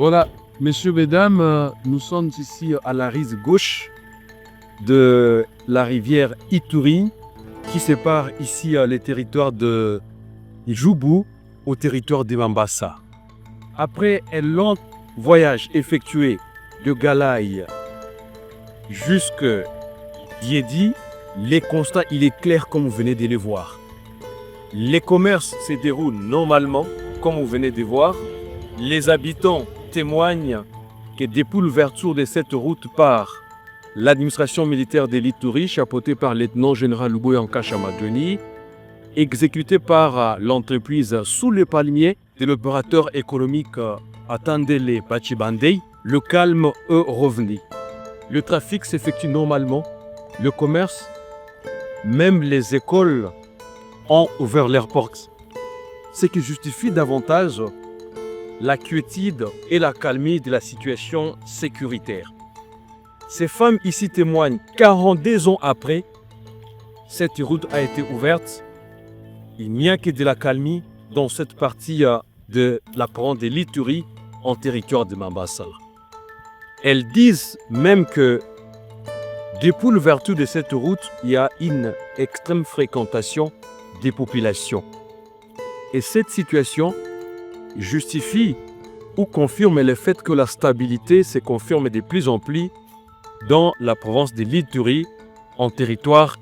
Voilà, messieurs, mesdames, nous sommes ici à la rive gauche de la rivière Ituri qui sépare ici les territoires de Djoubou au territoire de Mambasa. Après un long voyage effectué de Galaï jusqu'à Diedi, les constats, il est clair comme vous venez de le voir. Les commerces se déroulent normalement, comme vous venez de voir. Les habitants témoignent que depuis l'ouverture de cette route par l'administration militaire de l'Ituri, chapeautée par le lieutenant-général Luboyanka Chamadoni, exécutée par l'entreprise Sous les Palmiers de l'opérateur économique Atandele Bachibandei, le calme est revenu. Le trafic s'effectue normalement, le commerce, même les écoles ont ouvert leurs portes. Ce qui justifie davantage la quiétude et la calmie de la situation sécuritaire. Ces femmes ici témoignent 42 ans après, cette route a été ouverte. Il n'y a que de la calmie dans cette partie de la province de l'Ituri en territoire de Mambasa. Elles disent même que depuis l'ouverture de cette route, il y a une extrême fréquentation des populations. Et cette situation justifie ou confirme le fait que la stabilité se confirme de plus en plus dans la province de l'Ituri, en territoire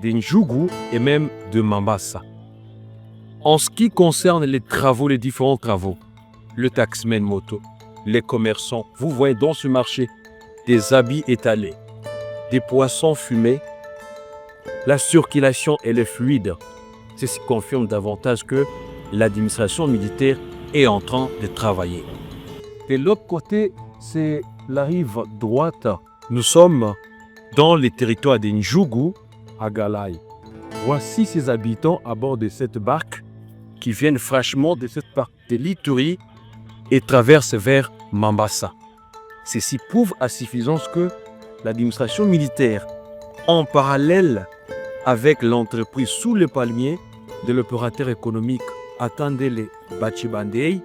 de Ndjougou et même de Mambasa. En ce qui concerne les travaux, les différents travaux, le taxman moto, les commerçants, vous voyez dans ce marché des habits étalés, des poissons fumés, la circulation elle est fluide. Ceci confirme davantage que l'administration militaire est en train de travailler. De l'autre côté, c'est la rive droite. Nous sommes dans les territoires de Ndjougou à Galaï. Voici ces habitants à bord de cette barque qui viennent fraîchement de cette partie de l'Ituri et traversent vers Mambasa. Ceci prouve à suffisance que l'administration militaire, en parallèle avec l'entreprise Sous les Palmiers de l'opérateur économique Atandele Bachibandei,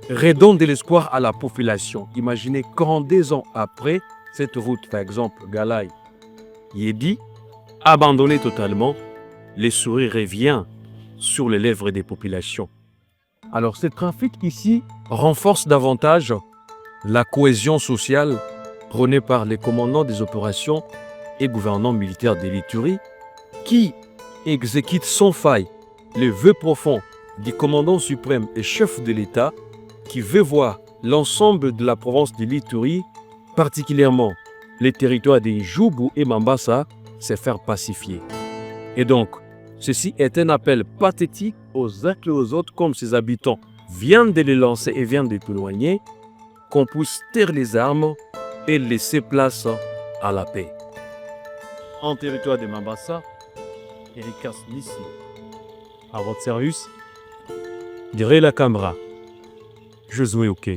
redonne de l'espoir à la population. Imaginez 42 ans après cette route, par exemple, Galaï-Yedi, abandonnée totalement, le sourire revient sur les lèvres des populations. Alors, ce trafic ici renforce davantage la cohésion sociale prônée par les commandants des opérations et gouvernants militaires de l'Ituri qui exécutent sans faille les vœux profonds du commandant suprême et chef de l'État qui veut voir l'ensemble de la province de l'Ituri, particulièrement les territoires de Djoubou et Mambasa, se faire pacifier. Et donc, ceci est un appel pathétique aux uns et aux autres, comme ces habitants viennent de les lancer et viennent de l'éloigner, qu'on puisse taire les armes et laisser place à la paix. En territoire de Mambasa, Erika Smissi, à votre service, direz la caméra. Josué OK.